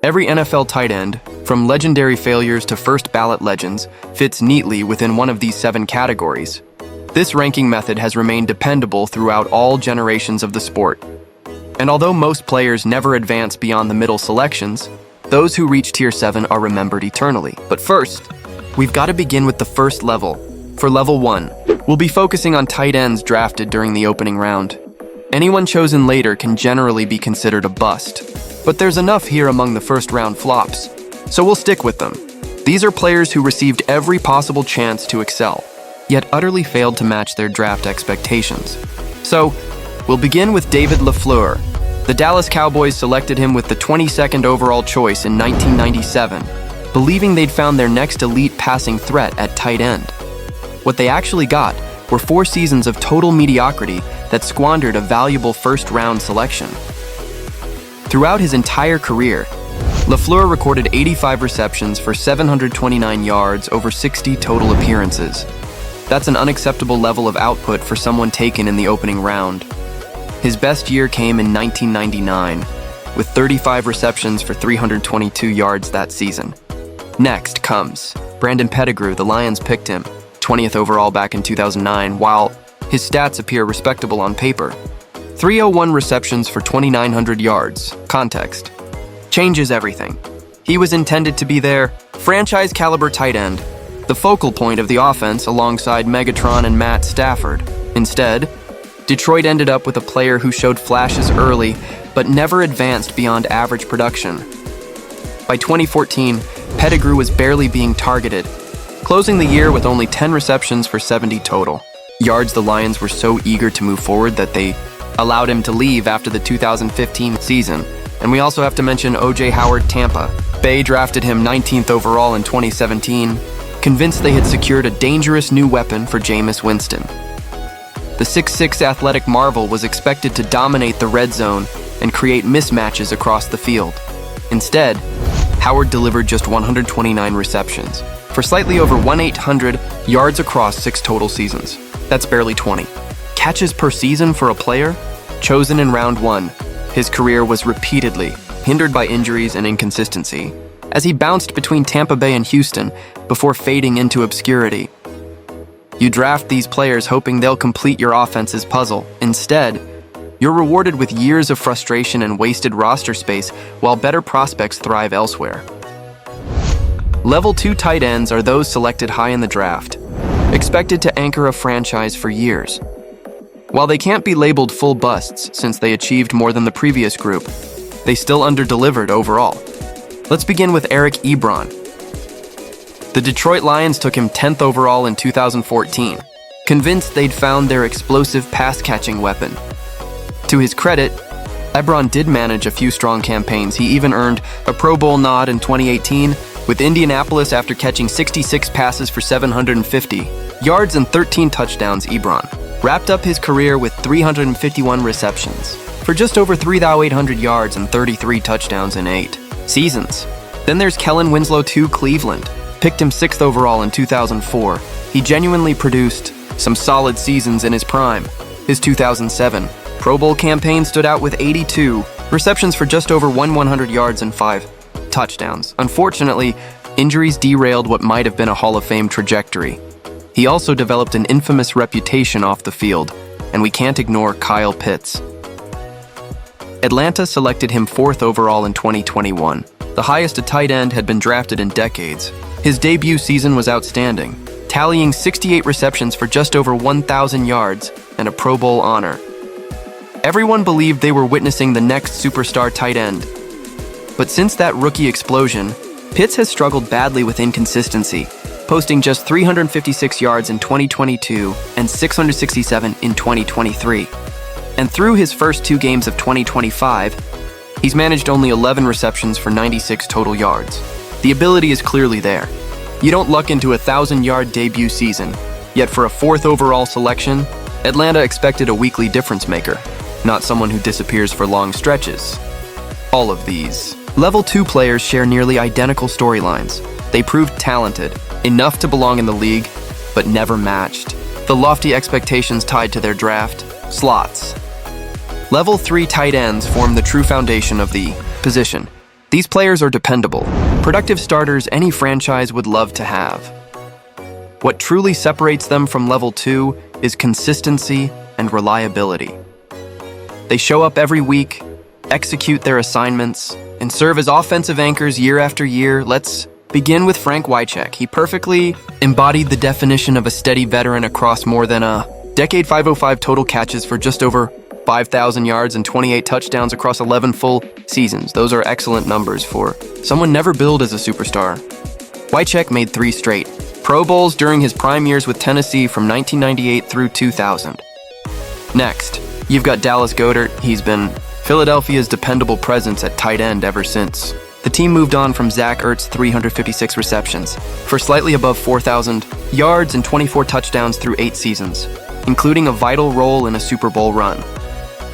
Every NFL tight end, from legendary failures to first ballot legends, fits neatly within one of these 7 categories. This ranking method has remained dependable throughout all generations of the sport. And although most players never advance beyond the middle selections, those who reach Tier 7 are remembered eternally. But first, we've got to begin with the first level. For Level 1, we'll be focusing on tight ends drafted during the opening round. Anyone chosen later can generally be considered a bust, but there's enough here among the first-round flops, so we'll stick with them. These are players who received every possible chance to excel, yet utterly failed to match their draft expectations. So, we'll begin with David LaFleur. The Dallas Cowboys selected him with the 22nd overall choice in 1997, believing they'd found their next elite passing threat at tight end. What they actually got were 4 seasons of total mediocrity that squandered a valuable first-round selection. Throughout his entire career, LaFleur recorded 85 receptions for 729 yards over 60 total appearances. That's an unacceptable level of output for someone taken in the opening round. His best year came in 1999, with 35 receptions for 322 yards that season. Next comes Brandon Pettigrew. The Lions picked him, 20th overall back in 2009, while his stats appear respectable on paper. 301 receptions for 2,900 yards. Context changes everything. He was intended to be their franchise-caliber tight end, the focal point of the offense alongside Megatron and Matt Stafford. Instead, Detroit ended up with a player who showed flashes early, but never advanced beyond average production. By 2014, Pettigrew was barely being targeted, closing the year with only 10 receptions for 70 total yards. The Lions were so eager to move forward that they allowed him to leave after the 2015 season. And we also have to mention O.J. Howard. Tampa Bay drafted him 19th overall in 2017, convinced they had secured a dangerous new weapon for Jameis Winston. The 6'6" athletic marvel was expected to dominate the red zone and create mismatches across the field. Instead, Howard delivered just 129 receptions for slightly over 1,800 yards across 6 total seasons. That's barely 20 catches per season for a player chosen in round 1. His career was repeatedly hindered by injuries and inconsistency, as he bounced between Tampa Bay and Houston before fading into obscurity. You draft these players hoping they'll complete your offense's puzzle. Instead, you're rewarded with years of frustration and wasted roster space, while better prospects thrive elsewhere. Level 2 tight ends are those selected high in the draft, expected to anchor a franchise for years. While they can't be labeled full busts since they achieved more than the previous group, they still under-delivered overall. Let's begin with Eric Ebron. The Detroit Lions took him 10th overall in 2014, convinced they'd found their explosive pass-catching weapon. To his credit, Ebron did manage a few strong campaigns. He even earned a Pro Bowl nod in 2018 with Indianapolis after catching 66 passes for 750 yards and 13 touchdowns. Ebron wrapped up his career with 351 receptions for just over 3,800 yards and 33 touchdowns in 8 seasons. Then there's Kellen Winslow II. Cleveland picked him 6th overall in 2004. He genuinely produced some solid seasons in his prime. His 2007 Pro Bowl campaign stood out with 82 receptions for just over 1,100 yards and 5 touchdowns. Unfortunately, injuries derailed what might have been a Hall of Fame trajectory. He also developed an infamous reputation off the field, and we can't ignore Kyle Pitts. Atlanta selected him 4th overall in 2021, the highest a tight end had been drafted in decades. His debut season was outstanding, tallying 68 receptions for just over 1,000 yards and a Pro Bowl honor. Everyone believed they were witnessing the next superstar tight end. But since that rookie explosion, Pitts has struggled badly with inconsistency, posting just 356 yards in 2022 and 667 in 2023. And through his first 2 games of 2025, he's managed only 11 receptions for 96 total yards. The ability is clearly there. You don't luck into a 1,000-yard debut season, yet for a 4th overall selection, Atlanta expected a weekly difference maker, not someone who disappears for long stretches. All of these Level 2 players share nearly identical storylines. They proved talented, enough to belong in the league, but never matched the lofty expectations tied to their draft slots. Level 3 tight ends form the true foundation of the position. These players are dependable, productive starters any franchise would love to have. What truly separates them from level 2 is consistency and reliability. They show up every week, execute their assignments, and serve as offensive anchors year after year. Let's begin with Frank Wycheck. He perfectly embodied the definition of a steady veteran across more than a decade. 505 total catches for just over 5,000 yards and 28 touchdowns across 11 full seasons. Those are excellent numbers for someone never billed as a superstar. Wycheck made 3 straight Pro Bowls during his prime years with Tennessee from 1998 through 2000. Next, you've got Dallas Goedert. He's been Philadelphia's dependable presence at tight end ever since. The team moved on from Zach Ertz's 356 receptions for slightly above 4,000 yards and 24 touchdowns through 8 seasons, including a vital role in a Super Bowl run.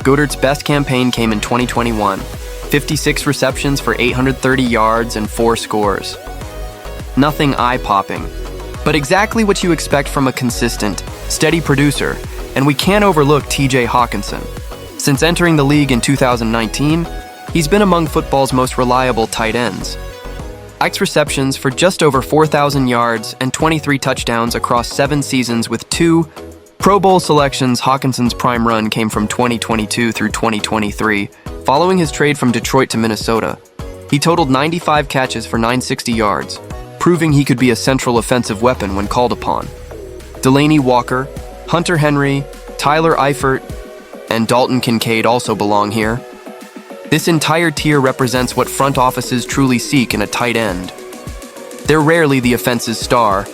Goedert's best campaign came in 2021, 56 receptions for 830 yards and 4 scores. Nothing eye-popping, but exactly what you expect from a consistent, steady producer, and we can't overlook T.J. Hockenson. Since entering the league in 2019, he's been among football's most reliable tight ends. 6 receptions for just over 4,000 yards and 23 touchdowns across 7 seasons with 2 Pro Bowl selections. Hockenson's prime run came from 2022 through 2023. Following his trade from Detroit to Minnesota, he totaled 95 catches for 960 yards, proving he could be a central offensive weapon when called upon. Delaney Walker, Hunter Henry, Tyler Eifert, and Dalton Kincaid also belong here. This entire tier represents what front offices truly seek in a tight end. They're rarely the offense's star,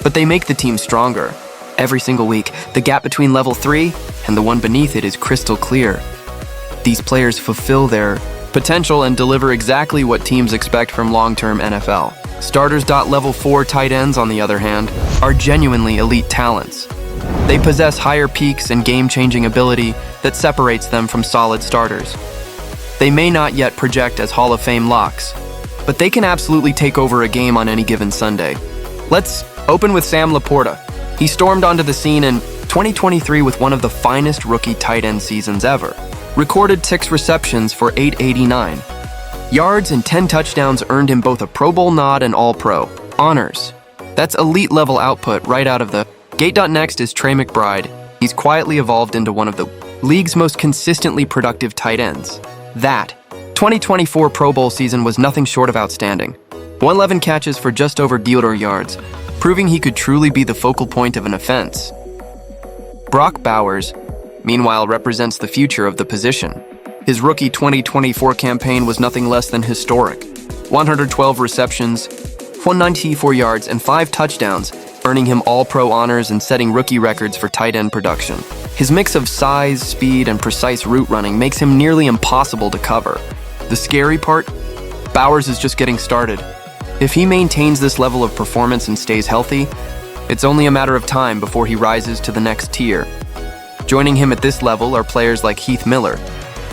but they make the team stronger. Every single week, the gap between level 3 and the one beneath it is crystal clear. These players fulfill their potential and deliver exactly what teams expect from long-term NFL. Starters. Level 4 tight ends, on the other hand, are genuinely elite talents. They possess higher peaks and game-changing ability that separates them from solid starters. They may not yet project as Hall of Fame locks, but they can absolutely take over a game on any given Sunday. Let's open with Sam Laporta. He stormed onto the scene in 2023 with one of the finest rookie tight end seasons ever. Recorded 6 receptions for 889 yards and 10 touchdowns earned him both a Pro Bowl nod and All-Pro honors. That's elite level output right out of the gate. Next is Trey McBride. He's quietly evolved into one of the league's most consistently productive tight ends. That 2024 Pro Bowl season was nothing short of outstanding. 111 catches for just over 100 yards, proving he could truly be the focal point of an offense. Brock Bowers, meanwhile, represents the future of the position. His rookie 2024 campaign was nothing less than historic. 112 receptions, 194 yards, and 5 touchdowns, earning him All-Pro honors and setting rookie records for tight end production. His mix of size, speed, and precise route running makes him nearly impossible to cover. The scary part? Bowers is just getting started. If he maintains this level of performance and stays healthy, it's only a matter of time before he rises to the next tier. Joining him at this level are players like Heath Miller,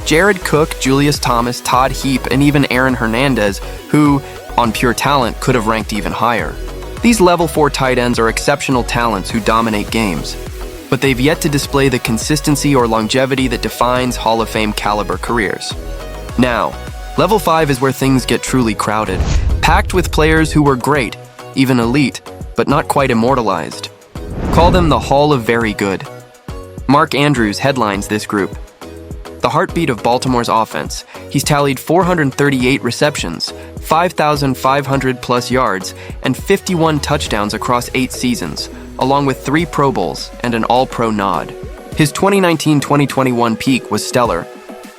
Jared Cook, Julius Thomas, Todd Heap, and even Aaron Hernandez, who, on pure talent, could have ranked even higher. These level 4 tight ends are exceptional talents who dominate games, but they've yet to display the consistency or longevity that defines Hall of Fame caliber careers. Now, level 5 is where things get truly crowded, packed with players who were great, even elite, but not quite immortalized. Call them the Hall of Very Good. Mark Andrews headlines this group. The heartbeat of Baltimore's offense, he's tallied 438 receptions, 5,500 plus yards, and 51 touchdowns across 8 seasons, along with 3 Pro Bowls and an All-Pro nod. His 2019-2021 peak was stellar,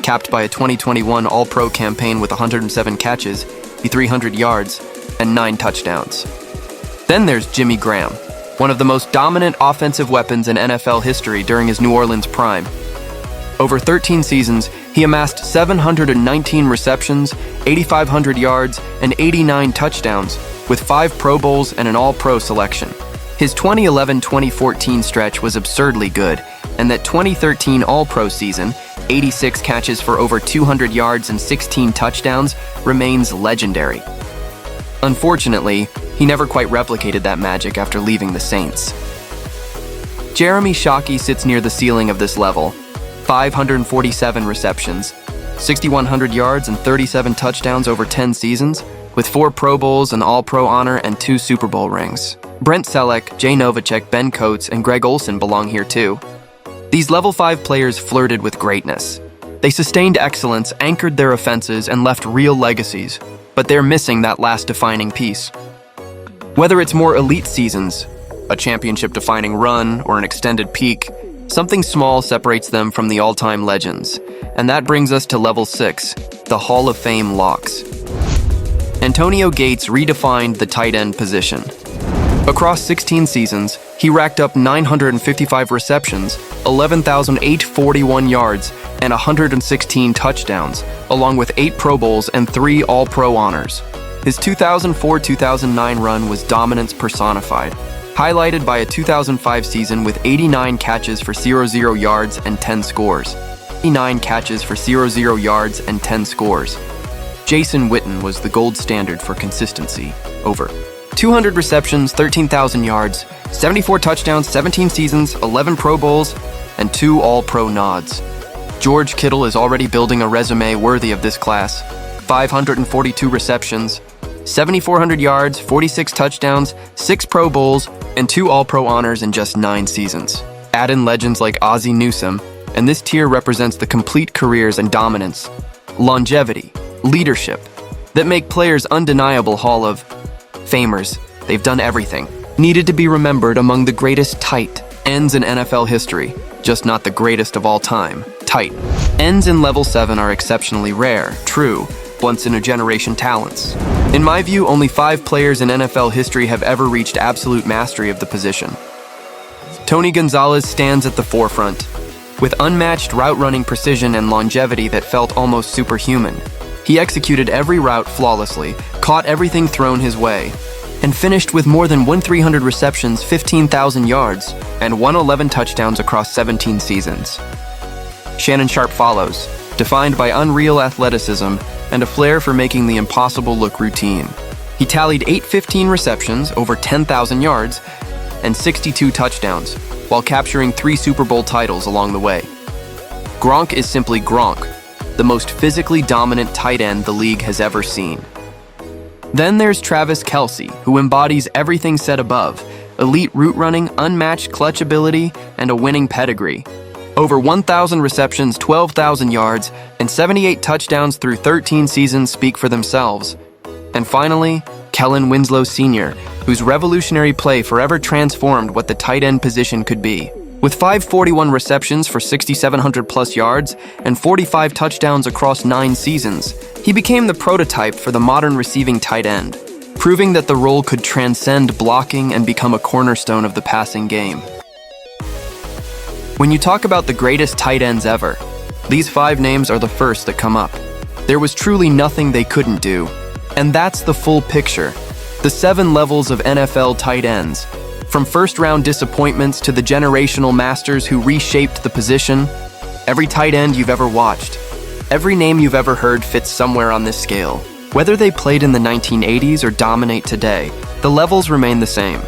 capped by a 2021 All-Pro campaign with 107 catches, 300 yards, and 9 touchdowns. Then there's Jimmy Graham, one of the most dominant offensive weapons in NFL history during his New Orleans prime. Over 13 seasons, he amassed 719 receptions, 8,500 yards, and 89 touchdowns, with 5 Pro Bowls and an All-Pro selection. His 2011-2014 stretch was absurdly good, and that 2013 All-Pro season, 86 catches for over 200 yards and 16 touchdowns, remains legendary. Unfortunately, he never quite replicated that magic after leaving the Saints. Jeremy Shockey sits near the ceiling of this level. 547 receptions, 6,100 yards and 37 touchdowns over 10 seasons, with 4 Pro Bowls, an All-Pro honor, and 2 Super Bowl rings. Brent Selleck, Jay Novacek, Ben Coates, and Greg Olsen belong here too. These level 5 players flirted with greatness. They sustained excellence, anchored their offenses, and left real legacies, but they're missing that last defining piece. Whether it's more elite seasons, a championship-defining run, or an extended peak, something small separates them from the all-time legends. And that brings us to level 6, the Hall of Fame locks. Antonio Gates redefined the tight end position. Across 16 seasons, he racked up 955 receptions, 11,841 yards, and 116 touchdowns, along with 8 Pro Bowls and 3 All-Pro honors. His 2004-2009 run was dominance personified, highlighted by a 2005 season with 89 catches for 0 yards and 10 scores. 89 catches for 0 yards and 10 scores. Jason Witten was the gold standard for consistency. Over 200 receptions, 13,000 yards, 74 touchdowns, 17 seasons, 11 Pro Bowls, and 2 All-Pro nods. George Kittle is already building a resume worthy of this class. 542 receptions, 7,400 yards, 46 touchdowns, 6 Pro Bowls, and 2 All-Pro honors in just 9 seasons. Add in legends like Ozzie Newsome, and this tier represents the complete careers and dominance, longevity, leadership, that make players undeniable Hall of Famers. They've done everything. Needed to be remembered among the greatest tight ends in NFL history, just not the greatest of all time. Tight ends in level 7 are exceptionally rare, true, once-in-a-generation talents. In my view, only 5 players in NFL history have ever reached absolute mastery of the position. Tony Gonzalez stands at the forefront, with unmatched route-running precision and longevity that felt almost superhuman. He executed every route flawlessly, caught everything thrown his way, and finished with more than 1,300 receptions, 15,000 yards, and 111 touchdowns across 17 seasons. Shannon Sharpe follows, defined by unreal athleticism and a flair for making the impossible look routine. He tallied 815 receptions, over 10,000 yards, and 62 touchdowns, while capturing 3 Super Bowl titles along the way. Gronk is simply Gronk, the most physically dominant tight end the league has ever seen. Then there's Travis Kelce, who embodies everything said above: elite route running, unmatched clutch ability, and a winning pedigree. Over 1,000 receptions, 12,000 yards, and 78 touchdowns through 13 seasons speak for themselves. And finally, Kellen Winslow Sr., whose revolutionary play forever transformed what the tight end position could be. With 541 receptions for 6,700 plus yards and 45 touchdowns across 9 seasons, he became the prototype for the modern receiving tight end, proving that the role could transcend blocking and become a cornerstone of the passing game. When you talk about the greatest tight ends ever, these 5 names are the first that come up. There was truly nothing they couldn't do. And that's the full picture. The 7 levels of NFL tight ends. From first-round disappointments to the generational masters who reshaped the position, every tight end you've ever watched, every name you've ever heard fits somewhere on this scale. Whether they played in the 1980s or dominate today, the levels remain the same,